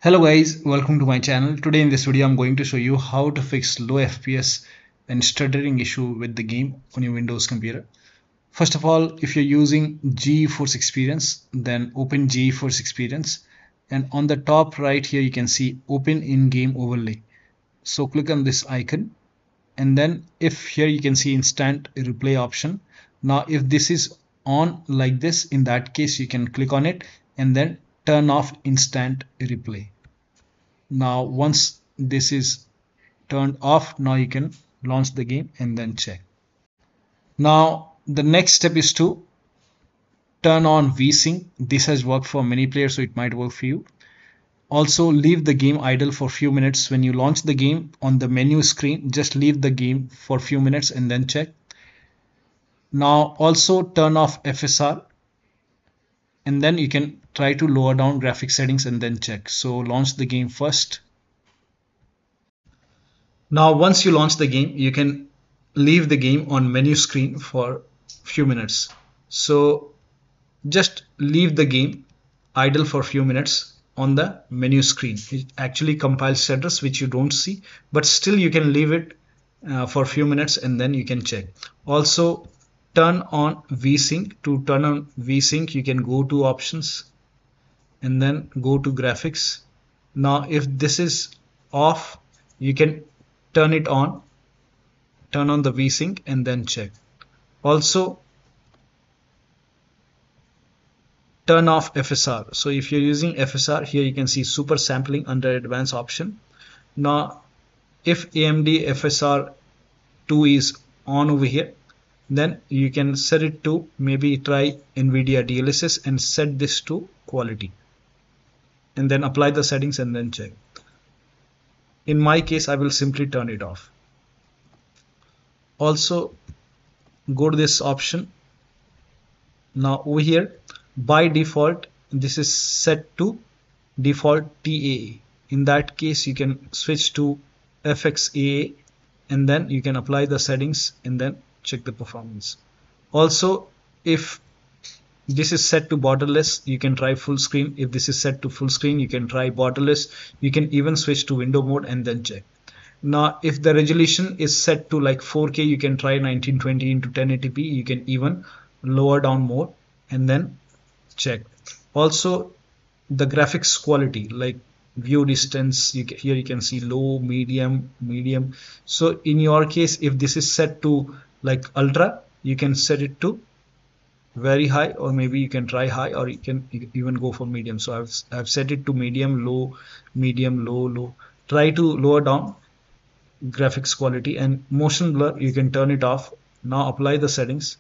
Hello guys, welcome to my channel. Today in this video I'm going to show you how to fix low FPS and stuttering issue with the game on your Windows computer. First of all, if you're using GeForce Experience, then open GeForce Experience, and on the top right here you can see open in-game overlay. So click on this icon, and then if here you can see instant replay option. Now if this is on like this, in that case you can click on it and then turn off instant replay. Now once this is turned off, now you can launch the game and then check. Now the next step is to turn on Vsync. This has worked for many players, so it might work for you. Also leave the game idle for a few minutes. When you launch the game on the menu screen, just leave the game for a few minutes and then check. Now also turn off FSR, and then you can try to lower down graphics settings and then check. So launch the game first. Now once you launch the game, you can leave the game on menu screen for a few minutes. So just leave the game idle for a few minutes on the menu screen. It actually compiles Stutters which you don't see, but still you can leave it for a few minutes and then you can check. Also turn on Vsync. To turn on Vsync, you can go to options and then go to graphics. Now if this is off, you can turn it on, turn on the Vsync and then check. Also turn off FSR. So if you're using FSR, here you can see super sampling under advanced option. Now if AMD FSR 2 is on over here, then you can set it to, maybe try Nvidia DLSS and set this to quality and then apply the settings and then check. In my case, I will simply turn it off. Also go to this option. Now over here, by default this is set to default TAA. In that case you can switch to FXAA and then you can apply the settings and then check the performance. Also if this is set to borderless, you can try full screen. If this is set to full screen, you can try borderless. You can even switch to window mode and then check. Now if the resolution is set to like 4K, you can try 1920 into 1080p. You can even lower down more and then check. Also the graphics quality, like view distance, here you can see low, medium. So in your case, if this is set to like ultra, you can set it to very high, or maybe you can try high, or you can even go for medium. So I've set it to medium, low, low. Try to lower down graphics quality, and motion blur you can turn it off. Now apply the settings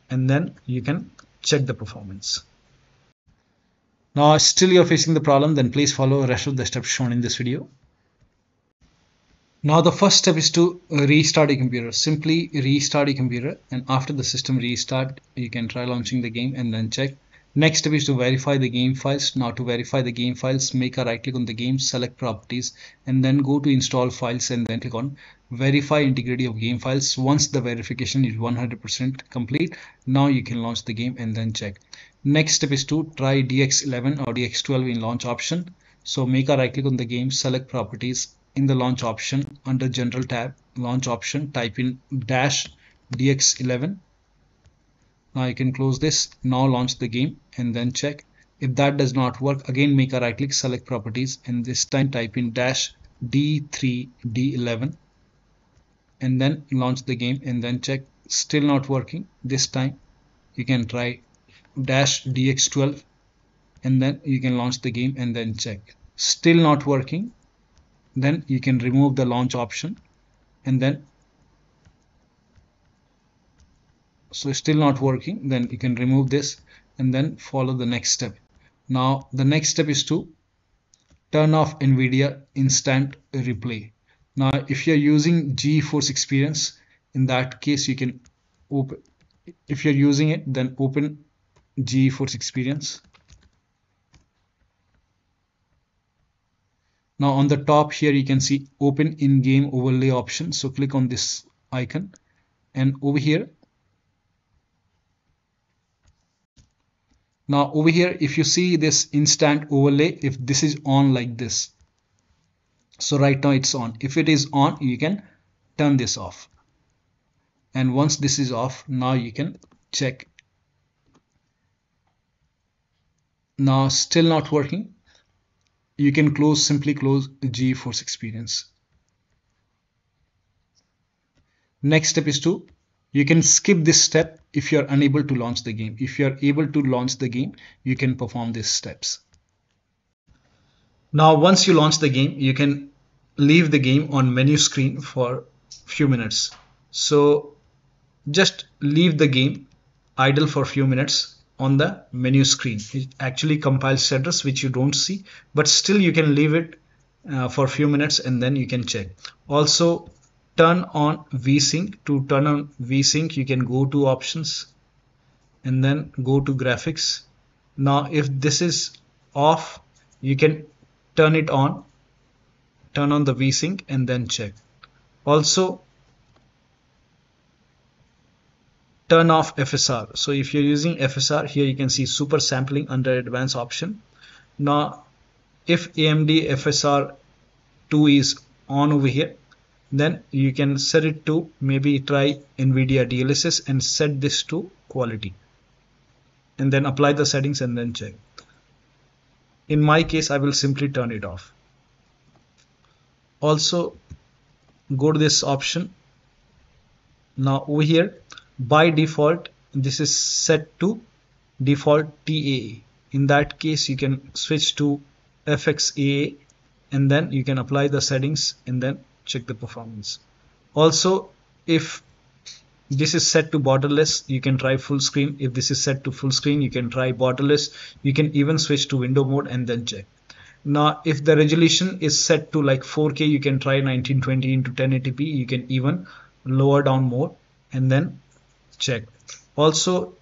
and then you can check the performance. Now still you're facing the problem, then please follow the rest of the steps shown in this video. Now the first step is to restart your computer. Simply restart your computer, and after the system restart, you can try launching the game and then check. Next step is to verify the game files. Now to verify the game files, make a right click on the game, select properties, and then go to install files and then click on verify integrity of game files. Once the verification is 100% complete, now you can launch the game and then check. Next step is to try DX11 or DX12 in launch option. So make a right click on the game, select properties. In the launch option, under general tab, launch option, type in -DX11. Now you can close this. Now launch the game and then check. If that does not work, again make a right click, select properties, and this time type in -D3D11 and then launch the game and then check. Still not working. This time you can try -DX12 and then you can launch the game and then check. Still not working. Then you can remove the launch option and then, so still not working, then you can remove this and then follow the next step. Now the next step is to turn off Nvidia instant replay. Now if you're using GeForce Experience, in that case you can open, if you're using it, then open GeForce Experience. Now on the top here you can see open in-game overlay option. So click on this icon, and over here Now over here, if you see this instant overlay, if this is on like this, so right now it's on. If it is on, you can turn this off. And once this is off, now you can check. Now still not working. You can simply close GeForce Experience. Next step is you can skip this step if you are unable to launch the game. If you are able to launch the game, you can perform these steps. Now once you launch the game, you can leave the game on menu screen for few minutes. So just leave the game idle for a few minutes on the menu screen. It actually compiles Stutters which you don't see, but still you can leave it for a few minutes and then you can check. Also turn on Vsync. To turn on Vsync, you can go to options and then go to graphics. Now if this is off, you can turn it on, turn on the Vsync and then check. Also turn off FSR. So if you're using FSR, here you can see super sampling under advanced option. Now if AMD FSR 2 is on over here, then you can set it to maybe try Nvidia DLSS and set this to quality and then apply the settings and then check. In my case, I will simply turn it off. Also go to this option. Now over here, by default this is set to default TAA. In that case, you can switch to FXAA and then you can apply the settings and then check the performance. Also, if this is set to borderless, you can try full screen. If this is set to full screen, you can try borderless. You can even switch to window mode and then check. Now if the resolution is set to like 4K, you can try 1920 into 1080p. You can even lower down more and then check. Also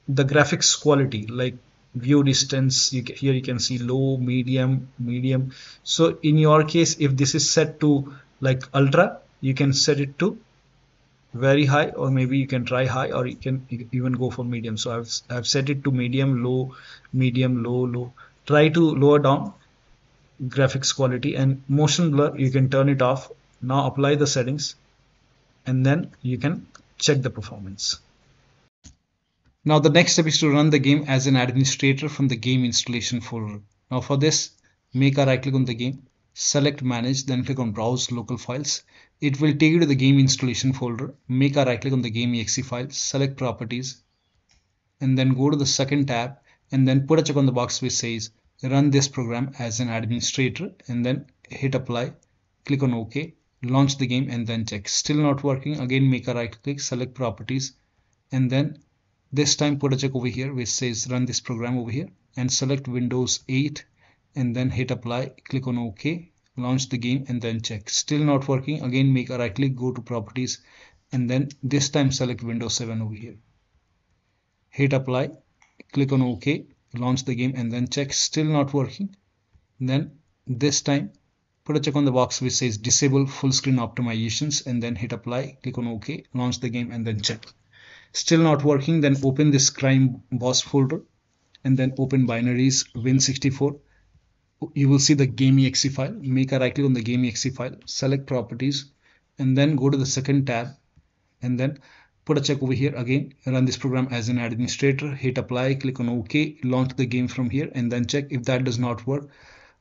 the graphics quality, like view distance, here you can see low, medium. So in your case, if this is set to like ultra, you can set it to very high, or maybe you can try high, or you can even go for medium. So I've set it to medium, low, low. Try to lower down graphics quality, and motion blur you can turn it off. Now apply the settings and then you can check the performance. Now the next step is to run the game as an administrator from the game installation folder. Now for this, make a right click on the game, select manage, then click on browse local files. It will take you to the game installation folder. Make a right click on the game exe file, select properties, and then go to the second tab and then put a check on the box which says run this program as an administrator, and then hit apply, click on OK, launch the game and then check. Still not working. Again make a right click, select properties, and then this time put a check over here which says run this program over here, and select Windows 8 and then hit apply, click on OK, launch the game and then check. Still not working. Again make a right click, go to properties, and then this time select Windows 7 over here, hit apply, click on OK, launch the game and then check. Still not working. Then this time put a check on the box which says disable full screen optimizations and then hit apply, click on OK, launch the game and then check. Still not working. Then open this crime boss folder and then open binaries Win64. You will see the game exe file. Make a right click on the game exe file, select properties, and then go to the second tab and then put a check over here. Again run this program as an administrator, hit apply, click on OK, launch the game from here and then check. If that does not work,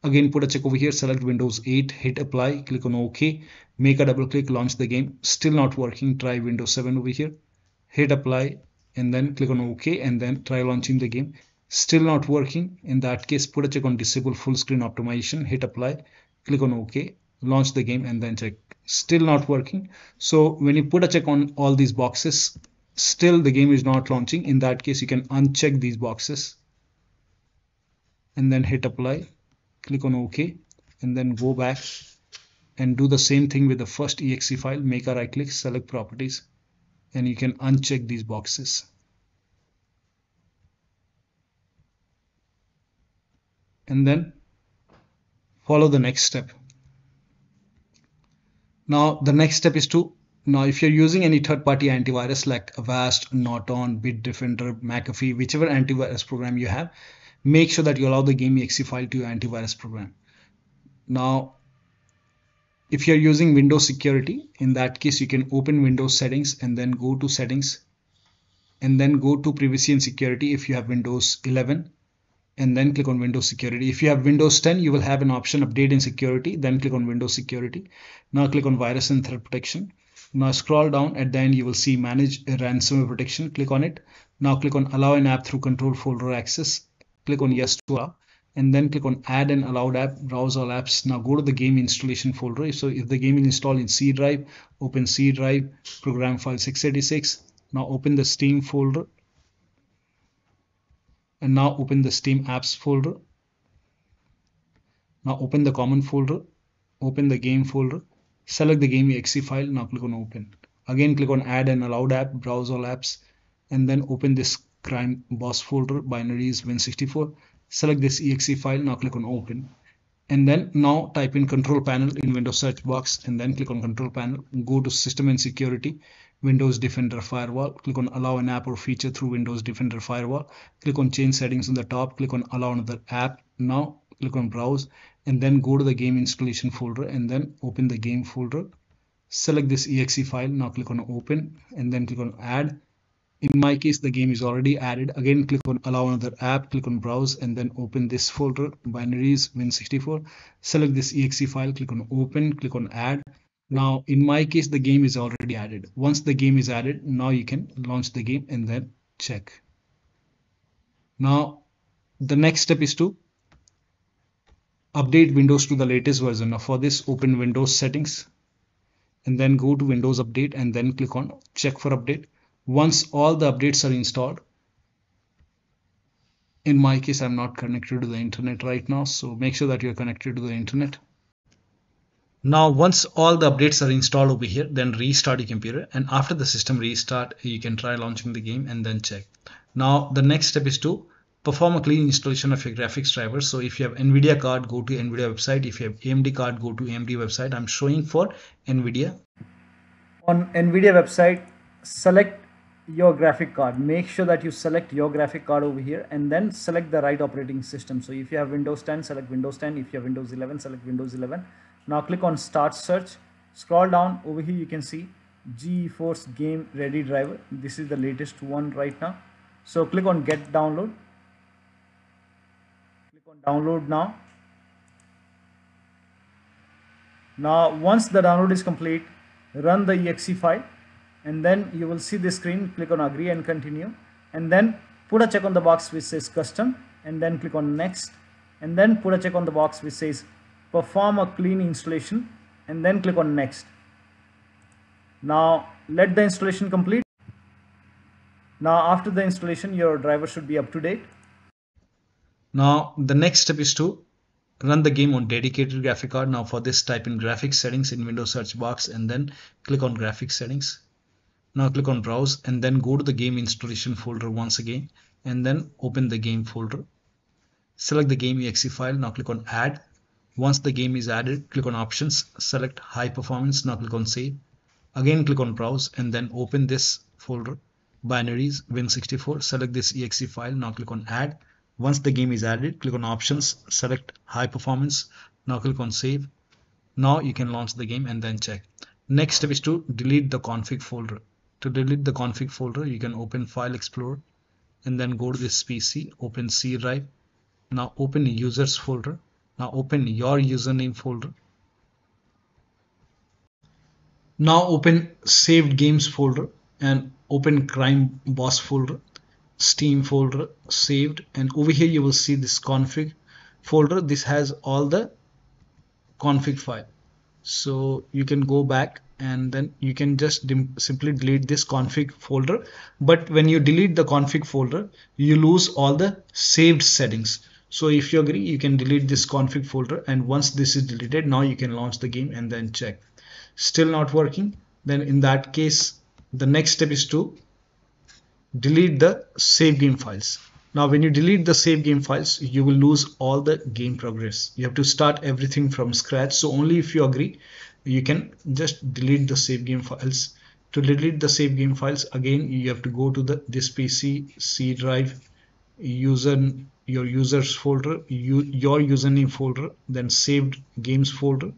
again put a check over here, select Windows 8, hit apply, click on OK, make a double click, launch the game. Still not working. Try Windows 7 over here, hit apply and then click on OK and then try launching the game. Still not working. In that case, put a check on disable full screen optimization, hit apply, click on OK, launch the game and then check. Still not working. So when you put a check on all these boxes, still the game is not launching. In that case, you can uncheck these boxes and then hit apply, click on OK, and then go back and do the same thing with the first exe file. Make a right click, select properties, and you can uncheck these boxes. And then follow the next step. Now the next step is to Now, if you're using any third-party antivirus like Avast, Norton, Bitdefender, McAfee, whichever antivirus program you have, make sure that you allow the game.exe file to your antivirus program. Now, if you're using Windows security, in that case, you can open Windows settings and then go to settings and then go to privacy and security if you have Windows 11, and then click on Windows security. If you have Windows 10, you will have an option update and security, then click on Windows security. Now click on virus and threat protection. Now scroll down, at the end you will see manage ransomware protection. Click on it. Now click on allow an app through control folder access. Click on yes to allow, and then click on add an allowed app, browse all apps. Now go to the game installation folder. So if the game is installed in C drive, open C drive, program file 686. Now open the Steam folder, and now open the Steam apps folder. Now open the common folder, open the game folder, select the game.exe file. Now click on open. Again click on add an allowed app, browse all apps, and then open this crime boss folder, binaries Win64. Select this exe file. Now click on open, and then now type in control panel in Windows search box, and then click on control panel. Go to system and security, Windows Defender Firewall. Click on allow an app or feature through Windows Defender Firewall. Click on change settings on the top. Click on allow another app. Now click on browse, and then go to the game installation folder and then open the game folder. Select this exe file. Now click on open, and then click on add. In my case, the game is already added. Again, click on allow another app, click on browse, and then open this folder, binaries Win64. Select this exe file, click on open, click on add. Now, in my case, the game is already added. Once the game is added, now you can launch the game and then check. Now, the next step is to update Windows to the latest version. Now, for this, open Windows settings and then go to Windows Update and then click on check for update. Once all the updates are installed, in my case, I'm not connected to the internet right now, so make sure that you're connected to the internet. Now, once all the updates are installed over here, then restart your computer, and after the system restart, you can try launching the game and then check. Now, the next step is to perform a clean installation of your graphics driver. So if you have Nvidia card, go to Nvidia website. If you have AMD card, go to AMD website. I'm showing for Nvidia. On Nvidia website, select your graphic card. Make sure that you select your graphic card over here and then select the right operating system. So if you have Windows 10, select Windows 10. If you have Windows 11, select Windows 11. Now click on start search. Scroll down. Over here you can see GeForce Game Ready driver. This is the latest one right now. So click on get download. Click on download now. Now once the download is complete, run the exe file, and then you will see the screen. Click on agree and continue, and then put a check on the box which says custom, and then click on next, and then put a check on the box which says perform a clean installation, and then click on next. Now let the installation complete. Now after the installation, your driver should be up to date. Now the next step is to run the game on dedicated graphic card. Now for this, type in graphics settings in Windows search box and then click on graphics settings. Now click on browse and then go to the game installation folder once again and then open the game folder. Select the game.exe file. Now click on add. Once the game is added, click on options, select high performance. Now click on save. Again click on browse and then open this folder, binaries Win64. Select this exe file. Now click on add. Once the game is added, click on options, select high performance. Now click on save. Now you can launch the game and then check. Next step is to delete the config folder. To delete the config folder, you can open File Explorer and then go to this PC, open C drive. Now open users folder. Now open your username folder. Now open saved games folder and open crime boss folder, Steam folder, saved, and over here you will see this config folder. This has all the config file, so you can go back and then you can just simply delete this config folder. But when you delete the config folder, you lose all the saved settings. So if you agree, you can delete this config folder, and once this is deleted, now you can launch the game and then check. Still not working, then in that case the next step is to delete the save game files. Now when you delete the save game files, you will lose all the game progress. You have to start everything from scratch. So only if you agree, you can just delete the save game files. To delete the save game files, again you have to go to this PC, C drive, your users folder, your username folder, then saved games folder,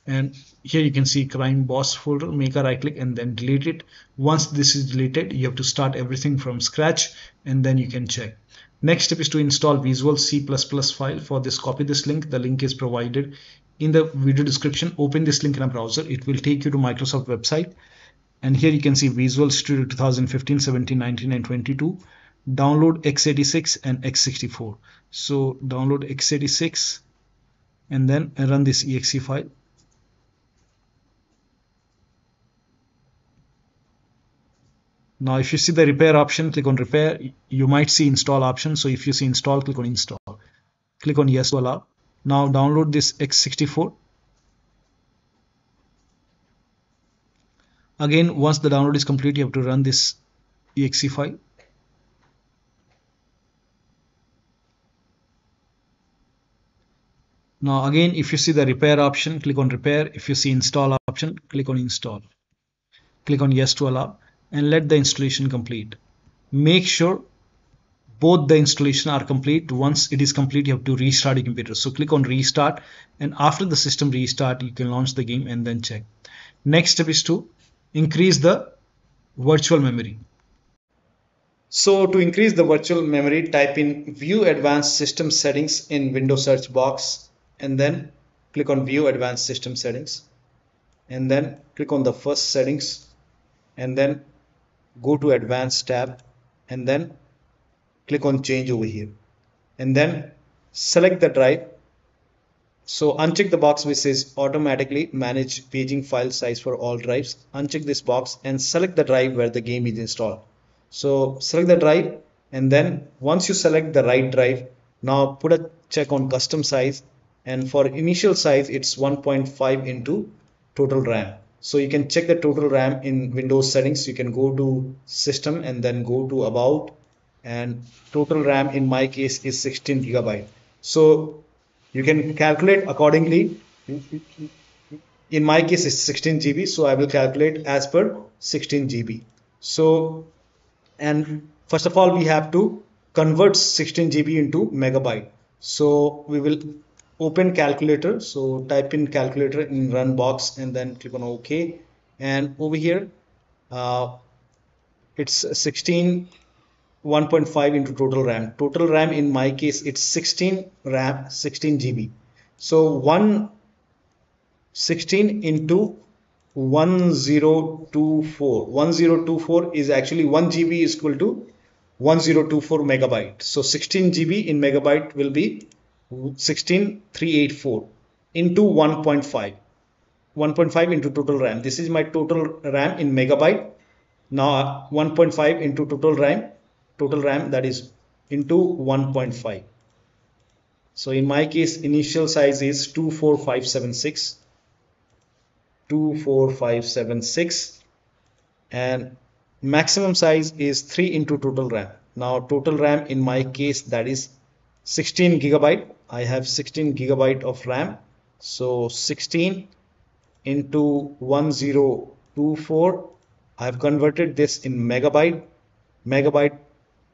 and here you can see crime boss folder. Make a right click and then delete it. Once this is deleted, you have to start everything from scratch, and then you can check. Next step is to install Visual C++ file. For this, copy this link. The link is provided in the video description. Open this link in a browser. It will take you to Microsoft website, and here you can see Visual Studio 2015, 17, 19 and 22. Download x86 and x64. So download x86 and then run this exe file. Now if you see the repair option, click on repair. You might see install option. So if you see install, click on install. Click on yes to allow. Now download this x64. Again, once the download is complete, you have to run this exe file. Now again, if you see the repair option, click on repair. If you see install option, click on install. Click on yes to allow and let the installation complete. Make sure both the installation are complete. Once it is complete, you have to restart your computer. So click on restart, and after the system restart, you can launch the game and then check. Next step is to increase the virtual memory. So to increase the virtual memory, type in View Advanced System Settings in Windows search box, and then click on View Advanced System Settings, and then click on the first settings, and then go to Advanced tab, and then click on Change over here, and then select the drive. So uncheck the box which says automatically manage paging file size for all drives. Uncheck this box and select the drive where the game is installed. So select the drive, and then once you select the right drive, now put a check on custom size, and for initial size it's 1.5 into total RAM. So you can check the total RAM in Windows settings. You can go to system and then go to about, and total RAM in my case is 16 GB. So you can calculate accordingly. In my case it's 16 GB, so I will calculate as per 16 GB. So, and first of all we have to convert 16 GB into megabyte. So we will open calculator. So type in calculator in run box and then click on OK, and over here it's 16 1.5 into total RAM. Total RAM in my case it's 16 RAM 16 GB. So 16 into 1024 is actually 1 GB is equal to 1024 megabyte. So 16 GB in megabyte will be 16384 into 1.5 into total RAM. This is my total RAM in megabyte. Now 1.5 into total RAM, that is into 1.5. So in my case initial size is 24576 and maximum size is 3 into total RAM. Now total RAM in my case that is 16 GB. I have 16 GB of RAM. So 16 into 1024, I have converted this in megabyte.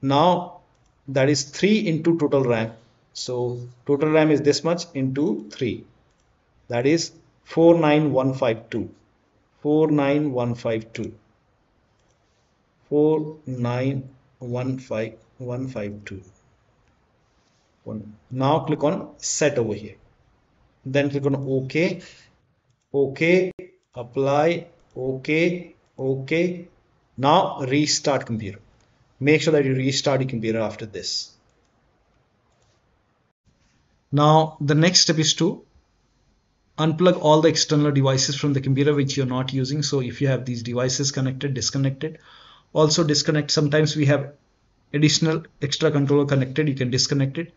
Now that is 3 into total RAM. So total RAM is this much into 3, that is 49152. 49152. Now click on set over here, then click on OK, apply, OK. Now restart computer. Make sure that you restart your computer after this. Now the next step is to unplug all the external devices from the computer which you're not using. So if you have these devices connected, disconnect it. Also disconnect, sometimes we have additional extra controller connected, you can disconnect it.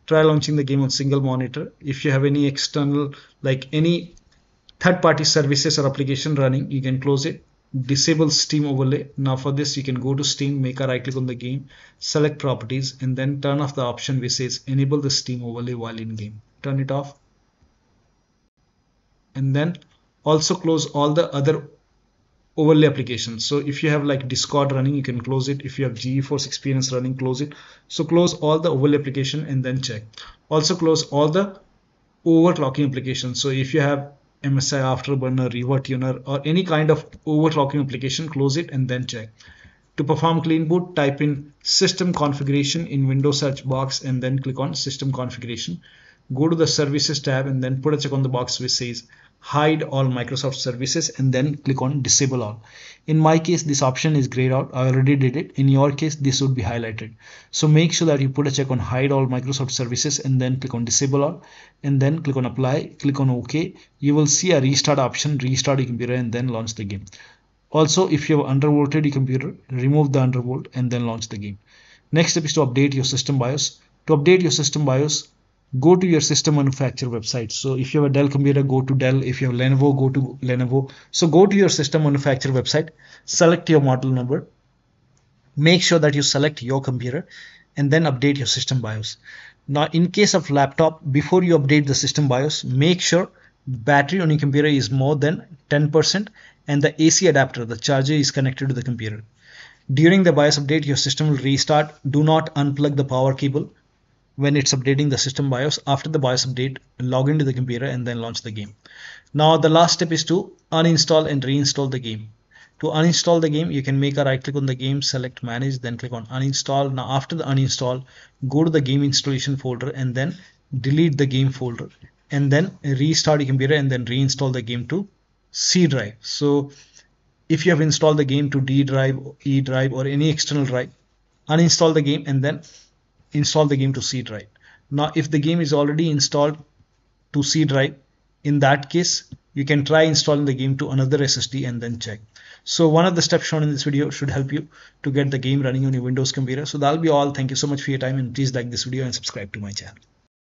Try launching the game on single monitor. If you have any external, like any third-party services or application running, you can close it. Disable Steam overlay. Now for this you can go to Steam, make a right click on the game, select properties, and then turn off the option which says enable the Steam overlay while in game. Turn it off. and then also close all the other overlay applications. So if you have like Discord running, you can close it. If you have GeForce Experience running, close it. So close all the overlay application and then check. Also close all the overclocking applications. So if you have MSI Afterburner, ReverTuner, or any kind of overclocking application, close it and then check. To perform clean boot, type in system configuration in Windows search box and then click on system configuration. Go to the services tab and then put a check on the box which says hide all Microsoft services and then click on disable all. In my case, this option is grayed out. I already did it. In your case, this would be highlighted. So make sure that you put a check on hide all Microsoft services and then click on disable all and then click on apply, click on OK. You will see a restart option, restart your computer and then launch the game. Also, if you have undervolted your computer, remove the undervolt and then launch the game. Next step is to update your system BIOS. To update your system BIOS, go to your system manufacturer website. So if you have a Dell computer, go to Dell. If you have Lenovo, go to Lenovo. So go to your system manufacturer website, select your model number, make sure that you select your computer and then update your system BIOS. Now in case of laptop, before you update the system BIOS, make sure battery on your computer is more than 10% and the AC adapter, the charger, is connected to the computer. During the BIOS update, your system will restart. Do not unplug the power cable when it's updating the system BIOS. After the BIOS update, log into the computer and then launch the game. Now the last step is to uninstall and reinstall the game. To uninstall the game, you can make a right click on the game, select manage, then click on uninstall. Now after the uninstall, go to the game installation folder and then delete the game folder and then restart your computer and then reinstall the game to C drive. So if you have installed the game to D drive, E drive or any external drive, uninstall the game and then install the game to C drive. Now if the game is already installed to C drive, in that case you can try installing the game to another SSD and then check. So one of the steps shown in this video should help you to get the game running on your Windows computer. So that'll be all. Thank you so much for your time and please like this video and subscribe to my channel.